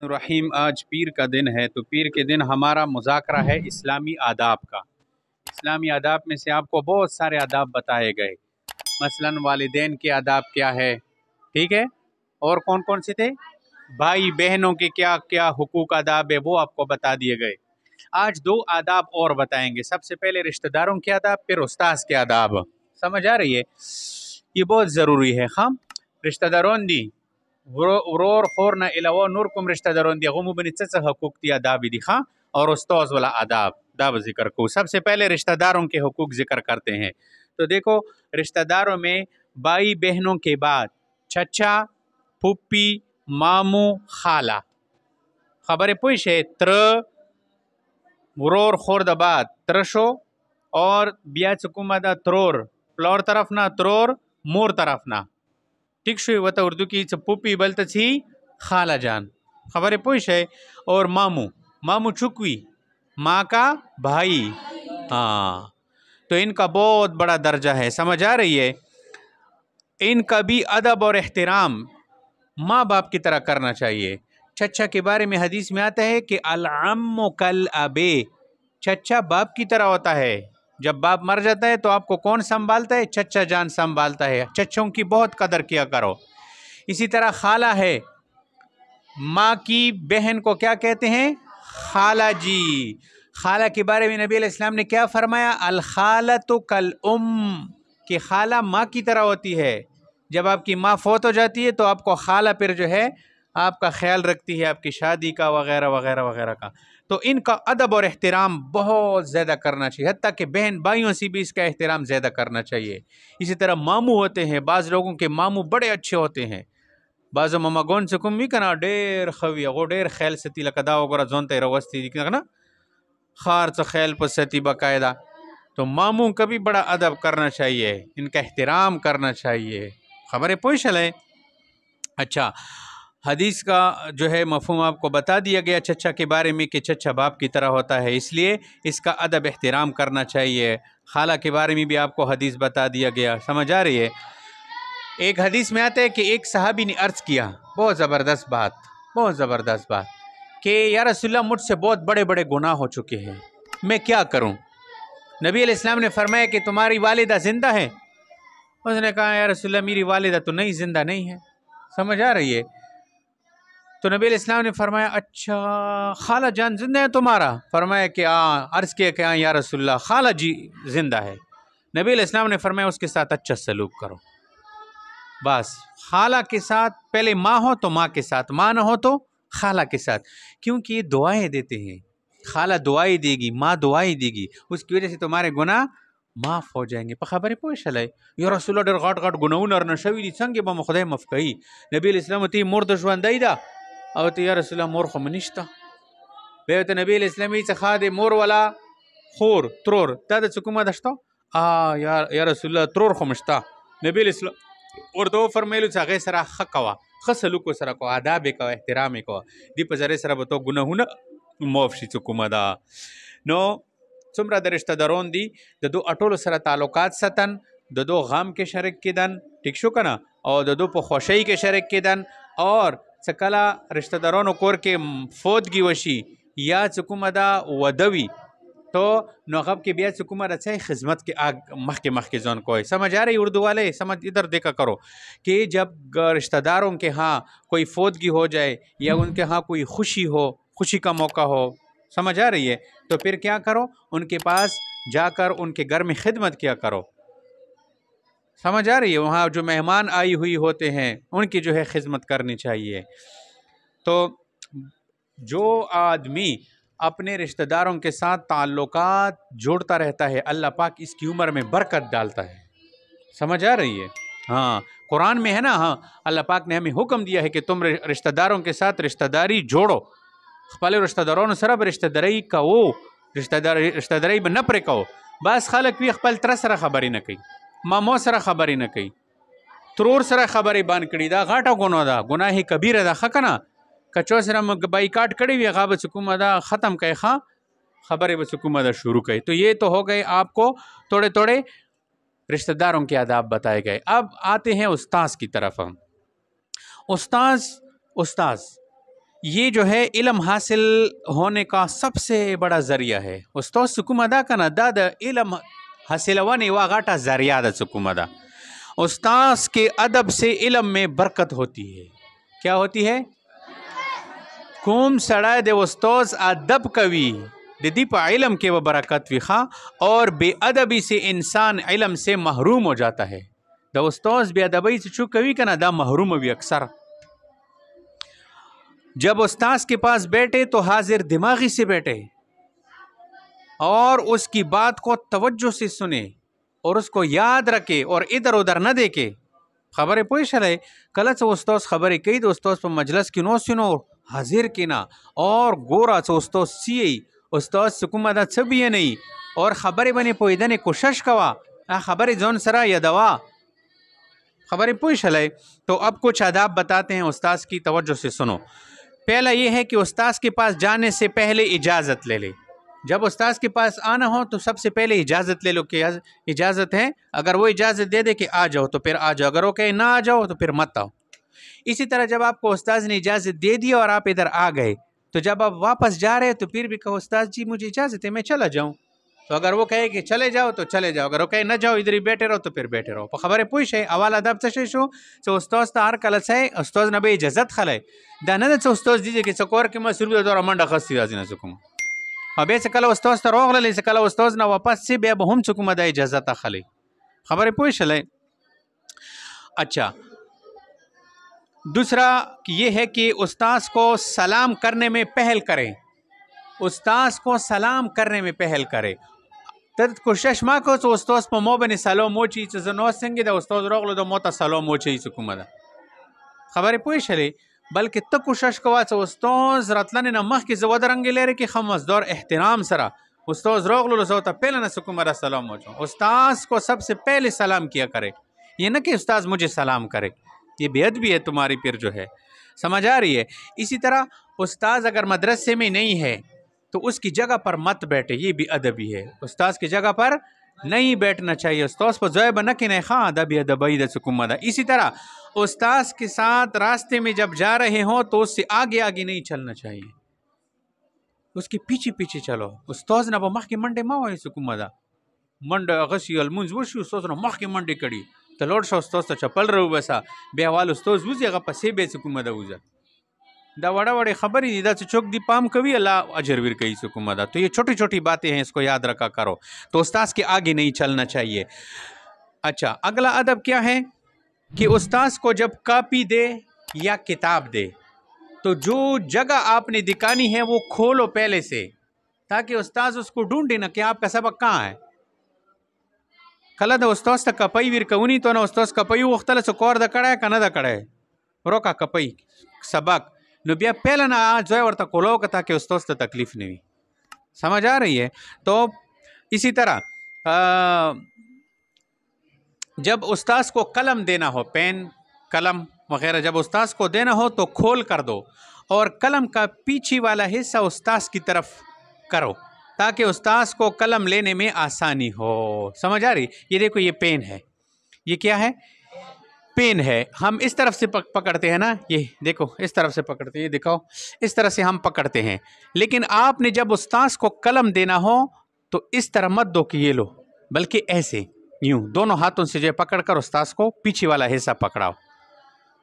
رحیم آج پیر کا دن ہے، تو پیر کے دن ہمارا مذاکرہ ہے اسلامی آداب کا۔ اسلامی آداب میں سے آپ کو بہت سارے آداب بتائے گئے، مثلا والدین کے آداب کیا ہے، ٹھیک ہے، اور کون کون سے تھے، بھائی بہنوں کے کیا کیا حقوق آداب ہے وہ آپ کو بتا دیے گئے۔ آج دو آداب اور بتائیں گے، سب سے پہلے رشتہ داروں کے آداب، پھر استاذ کے آداب۔ سمجھ آ رہی ہے؟ یہ بہت ضروری ہے۔ خام رشتہ دارون دی ورور خور نہ علاوہ نور کم رشتہ دارون دی غمو بنی چچ حقوق دی آداب دی خواہ اور استاذ والا آداب داب ذکر کو۔ سب سے پہلے رشتہ داروں کے حقوق ذکر کرتے ہیں۔ تو دیکھو رشتہ داروں میں بھائی بہنوں کے بعد چچا، پھپھی، ماموں، خالہ، خبر پوش ہے، تر ورور خور دا بعد ترشو اور بیا چکومہ دا ترور، پلور طرف نہ ترور، مور طرف نہ، ٹھیک شوی وطا اردو کی پھپھی بلتا چھی خالہ جان، خبر پوش ہے، اور ماموں، ماموں چکوی، ماں کا بھائی، ہاں، تو ان کا بہت بڑا درجہ ہے، سمجھ آ رہی ہے؟ ان کا بھی ادب اور احترام ماں باپ کی طرح کرنا چاہیے۔ چچا کے بارے میں حدیث میں آتا ہے کہ العم کالاب، چچا باپ کی طرح ہوتا ہے۔ جب باپ مر جاتا ہے تو آپ کو کون سنبھالتا ہے؟ چچا جان سنبھالتا ہے۔ چچوں کی بہت قدر کیا کرو۔ اسی طرح خالہ ہے، ماں کی بہن کو کیا کہتے ہیں؟ خالہ جی۔ خالہ کے بارے میں نبی علیہ السلام نے کیا فرمایا؟ الخالۃ کالام، کہ خالہ ماں کی طرح ہوتی ہے۔ جب آپ کی ماں فوت ہو جاتی ہے تو آپ کو خالہ پھر جو ہے آپ کا خیال رکھتی ہے، آپ کی شادی کا وغیرہ وغیرہ وغیرہ کا۔ تو ان کا ادب اور احترام بہت زیادہ کرنا چاہیے، حتیٰ کہ بہن بھائیوں سے بھی اس کا احترام زیادہ کرنا چاہیے۔ اسی طرح ماموں ہوتے ہیں، بعض لوگوں کے ماموں بڑے اچھے ہوتے ہیں، بعض ماما گون سے کم بھی کنا ډیر خوی وہ ډیر خیال ستی لکدا وګره ځون ته روستی دي کنه خار څه خیال پستی باقاعدہ۔ تو ماموں کا بھی بڑا ادب کرنا چاہیے، ان کا احترام کرنا چاہیے، خبریں پوچھ لیں۔ اچھا، حدیث کا جو ہے مفہوم آپ کو بتا دیا گیا چچا کے بارے میں کہ چچا باپ کی طرح ہوتا ہے، اس لیے اس کا ادب احترام کرنا چاہیے۔ خالہ کے بارے میں بھی آپ کو حدیث بتا دیا گیا، سمجھ آ رہی ہے؟ ایک حدیث میں آتا ہے کہ ایک صحابی نے عرض کیا، بہت زبردست بات، بہت زبردست بات، کہ یا رسول اللہ مجھ سے بہت بڑے بڑے گناہ ہو چکے ہیں، میں کیا کروں؟ نبی علیہ السلام نے فرمایا کہ تمہاری والدہ زندہ ہے؟ اس نے کہا یا رسول اللہ میری والدہ تو نہیں، زندہ نہیں ہے۔ سمجھ آ رہی ہے؟ تو نبی علیہ السلام نے فرمایا اچھا خالہ جان زندہ ہے تمہارا؟ فرمایا کہ عرض کیا کہ یا رسول اللہ خالہ جی زندہ ہے۔ نبی علیہ السلام نے فرمایا اس کے ساتھ اچھا سلوک کرو، بس خالہ کے ساتھ پہلے ماں ہو تو ماں کے ساتھ، ماں نہ ہو تو خالہ کے ساتھ، کیونکہ یہ دعائیں دیتے ہیں، خالہ دعائیں دے گی، ماں دعائیں دے گی، اس کی وجہ سے تمہارے گناہ معاف ہو جائیں گے۔ په خبرې پوه شلی یا رسول الله ډېر غټ غټ ګناهونه رانه شوي دي، څنګه به مو خدای معاف کوي؟ نبی علیہ السلام ته مور د ژوندی ده او ته یا رسول الله مور خو مې نشته. بیا ورته نبی علیہ السلام وایي څخه د مور والا خور ترور دا د څه کومه ده شته؟ یا رسول الله ترور خو مې شته. نبی علیہ السلام ورته وفرمیلو چې هغې سره ښه کوه، ښه سلوک ورسره کوه، آداب یې کوه، احترام یې کوه، دې په ذریعې سره به تو ګناهونه معاف شي چې کومه ده. نو څومره د رشتہ دارون دي د دو اټولو سره تعلقات ساتن، د دو غم کې شریک کېدن، ټیک شو که نه، او د دو په خوښۍ کې شریک کېدن، اور څه کله رشتہ دارانو کور کې فوتګي وشي یا څه کومه ده وده وي تو نو هغه کې بیا څه کومه رچای خدمت کې مخکې مخکې ځان کوئ. سمجھ آ رہی اردو والے؟ سمجھ ادھر دیکھا کرو کہ جب رشتہ داروں کے ہاں کوئی فوتگی ہو جائے یا ان کے ہاں کوئی خوشی ہو، خوشی کا موقع ہو، سمجھ آ رہی ہے، تو پھر کیا کرو؟ ان کے پاس جا کر ان کے گھر میں خدمت کیا کرو، سمجھ آ رہی ہے؟ وہاں جو مہمان آئی ہوئی ہوتے ہیں ان کی جو ہے خدمت کرنی چاہیے۔ تو جو آدمی اپنے رشتہ داروں کے ساتھ تعلقات جوڑتا رہتا ہے اللہ پاک اس کی عمر میں برکت ڈالتا ہے، سمجھ آ رہی ہے؟ ہاں قرآن میں ہے نا، ہاں اللہ پاک نے ہمیں حکم دیا ہے کہ تم رشتہ داروں کے ساتھ رشتہ داری جوڑو، خپل رشتہ دارانو سره به رشتہ داری کوو، رشتہ داری به نه پرې کوو. بعض خلک وي خپل تره سره خبرې نه کوي، مامو سره خبرې نه کوي، ترور سره خبرې بند کړي، دا غاټه ګناه ده، ګناه کبیره ده، ښه که نه؟ که چا سره بایکاټ کړی وي هغه به څه کومه ده ختم کوي، ښه خبرې به څه کومه ده شروع کوي. تو یہ تو ہو گئے آپ کو تھوڑے تھوڑے رشتہ داروں کے آداب بتائے گئے. اب آتے ہیں استاذ کی طرف. استاذ یہ جو ہے علم حاصل ہونے کا سب سے بڑا ذریعہ ہے. استاد سکوم ادا کنه دا د علم حاصلونه یوه غټه ذریعہ ده. سکوم ادا استاذ کے ادب سے علم میں برکت ہوتی ہے. کیا ہوتی ہے؟ کوم سړی د استاذ ادب کوي د دې په علم کې و برکت وي ښه، اور بے ادبی سے انسان علم سے محروم ہو جاتا ہے. د استاذ بے ادبی سے چو کوي کنه دا محروم وي اکثر. جب استاذ کے پاس بیٹھے تو حاضر دماغی سے بیٹھے اور اس کی بات کو توجہ سے سنے اور اس کو یاد رکھے اور ادھر ادھر نہ دیکھے. خبرې پوه شئ کله چې استاد خبرې کوي د استاد په مجلس کې نو سنو حاضر کینا اور ګورا چې استاد سی استاد سکوم دا څه بھی نہیں اور خبرې باندې پوهیدنې کوشش کوا خبرې ځون سره یادوا. خبریں پوه شئ. تو اب کچھ آداب بتاتے ہیں استاذ کی، توجہ سے سنو. پہلا یہ ہے کہ استاذ کے پاس جانے سے پہلے اجازت لے لے. جب استاذ کے پاس آنا ہو تو سب سے پہلے اجازت لے لو کہ اجازت ہے. اگر وہ اجازت دے دے کہ آ جاؤ تو پھر آ جاؤ، اگر وہ کہے نہ آ جاؤ تو پھر مت آؤ. اسی طرح جب آپ کو استاذ نے اجازت دے دی اور آپ ادھر آ گئے تو جب آپ واپس جا رہے تو پھر بھی کہو استاذ جی مجھے اجازت ہے میں چلا جاؤں. تو اگر وہ کہے کہ چلے جاؤ تو چلے جاؤ، اگر وہ کہے نہ جاؤ ادھر ہی بیٹھے رہو تو پھر بیٹھے رہو. په خبرې پوه شئ. اول ادب څه شی شو چې استاذ ته هر کله څه استاذ نه به اجازت خلی دا نه ده چې استاذ دي چې څه کور کې مصروف دی دوره منډه خستی راځي نه څه کوم. او بیا چې کله استاذ ته راغللی چې کله استاذ نه واپس شي بیا به هم څه کومه دا اجازت اخلي. خبرې پوه شئ. اچھا دوسرا یہ ہے کہ استاذ کو سلام کرنے میں پہل کریں. استاذ کو سلام کرنے میں پہل کرے. تد کوشش ما کو چې استاذ په مو باندې سلام وچی چې زه نو څنګه د استاذ راغلو د مو ته سلام وچی چې کومه ده. خبرې پوه شئ. بلکې ته کوشش کوه چې استاذ راتلنې نه مخکې زه ودرنګې لري کې ښه مزدار احترام سره استاذ راغلو زه ته پہله نه څه کومه ده سلام وچو. استاذ کو سب سے پہلے سلام کیا کرے. یہ نہ کہ استاذ مجھے سلام کرے، یہ بے ادبی ہے تمہاری پھر جو ہے. سمجھ آ رہی ہے؟ اسی طرح استاذ اگر مدرسے میں نہیں ہے تو اس کی جگہ پر مت بیٹھے، یہ بھی ادبی ہے. استاذ کی جگہ پر نہیں بیٹھنا چاہیے. استاذ پر ضائع نہ کہ نہیں خواہ ادبی ادبی د سکومہ دا. اسی طرح استاذ کے ساتھ راستے میں جب جا رہے ہوں تو اس سے آگے آگے نہیں چلنا چاہیے، اس کے پیچھے پیچھے چلو. استاذ نه به مخکې منډې مه وایئ سکومه دا منډه هغسې لمونځ وشي استاذ نه مخکې منډې کړي ته لاړ شه استاذ ته چپل راوباسه بیا حوال استاذ وځي هغه پسې بیا سکومه دا وځه. دا وڑا وڑے خبر ہی دا سے چوک دی پام کبھی اللہ اجر ور کئی سکومہ دا. تو یہ چھوٹی چھوٹی باتیں ہیں، اس کو یاد رکھا کرو. تو استاذ کے آگے نہیں چلنا چاہیے. اچھا اگلا ادب کیا ہے کہ استاذ کو جب کاپی دے یا کتاب دے تو جو جگہ آپ نے دکھانی ہے وہ کھولو پہلے سے تاکہ استاذ اس کو ڈھونڈے نہ کہ آپ کا سبق کہاں ہے. کله د استاذ ته کپی ورکونی تو نه استاذ کپی وختله څه کور د کړه کنه د کړه روکا کپی سبق نو بیا پہلا نہ جو ہے ورته کولو که تاکہ استاذ ته تکلیف نہیں. سمجھ آ رہی ہے؟ تو اسی طرح جب استاذ کو قلم دینا ہو، پین قلم وغیرہ جب استاذ کو دینا ہو تو کھول کر دو اور قلم کا پیچھے والا حصہ استاذ کی طرف کرو تاکہ استاذ کو قلم لینے میں آسانی ہو. سمجھ آ رہی؟ یہ دیکھو یہ پین ہے، یہ کیا ہے؟ پین ہے. ہم اس طرف سے پکڑتے ہیں نا، یہ دیکھو اس طرف سے پکڑتے ہیں، یہ دکھاؤ اس طرح سے ہم پکڑتے ہیں. لیکن آپ نے جب استاذ کو قلم دینا ہو تو اس طرح مت دو کہ یہ لو، بلکہ ایسے یوں دونوں ہاتھوں سے جو پکڑ کر استاذ کو پیچھے والا حصہ پکڑاؤ.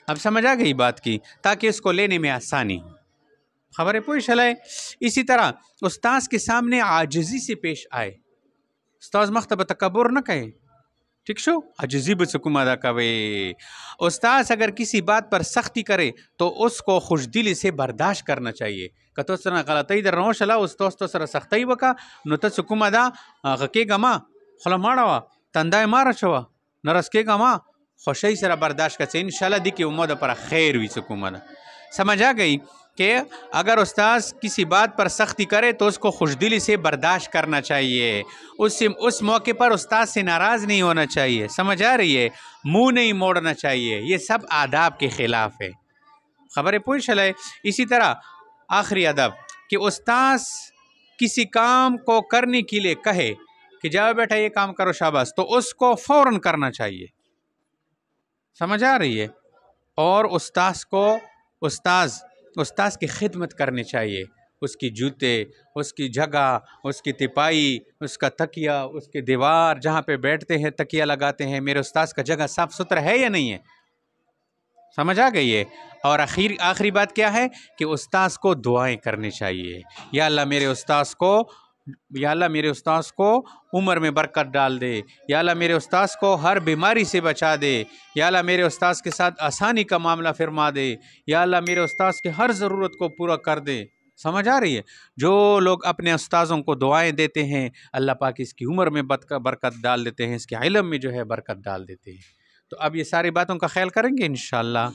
اب سمجھ آ گئی بات کی، تاکہ اس کو لینے میں آسانی ہو. خبریں پوچھ چلائے. اسی طرح استاذ کے سامنے عاجزی سے پیش آئے. استاذ مختب تکبر نہ کہے، ٹھیک شو، عاجزی به سکوم ادا کوي. استاذ اگر کسی بات پر سختی کرے تو اس کو خوش دلی سے برداشت کرنا چاہیے. که تو سره غلطی در نوشله استاذ تو سره سختی وکړه نو ته سکوم ادا غکېږه ما خوله ماړه وه تندی ماره شوه نرسکېږه ما خوشی سره برداشت کړه ان شاء الله دی کې امید پر خیر وي. سکوم ادا سمجھ آ گئی کہ اگر استاذ کسی بات پر سختی کرے تو اس کو خوش دلی سے برداشت کرنا چاہیے. اس موقع پر استاذ سے ناراض نہیں ہونا چاہیے. سمجھ آ رہی ہے؟ منہ نہیں موڑنا چاہیے. یہ سب آداب کے خلاف ہے. خبریں پوچھ چلے. اسی طرح آخری ادب کہ استاذ کسی کام کو کرنے کے لیے کہے کہ جاؤ بیٹا یہ کام کرو شاباش تو اس کو فوراً کرنا چاہیے. سمجھ آ رہی ہے؟ اور استاذ استاذ کی خدمت کرنی چاہیے، اس کی جوتے، اس کی جگہ، اس کی تپائی، اس کا تکیہ، اس کی دیوار جہاں پہ بیٹھتے ہیں تکیہ لگاتے ہیں، میرے استاذ کا جگہ صاف ستھرا ہے یا نہیں ہے؟ سمجھ آ گئی ہے؟ اور آخری بات کیا ہے کہ استاذ کو دعائیں کرنی چاہیے، یا اللہ میرے استاذ کو عمر میں برکت ڈال دے، یا اللہ میرے استاذ کو ہر بیماری سے بچا دے، یا اللہ میرے استاذ کے ساتھ آسانی کا معاملہ فرما دے، یا اللہ میرے استاذ کے ہر ضرورت کو پورا کر دے۔ سمجھ آ رہی ہے؟ جو لوگ اپنے استاذوں کو دعائیں دیتے ہیں، اللہ پاک اس کی عمر میں برکت ڈال دیتے ہیں، اس کے علم میں جو ہے برکت ڈال دیتے ہیں۔ تو اب یہ ساری باتوں کا خیال کریں گے انشاءاللہ۔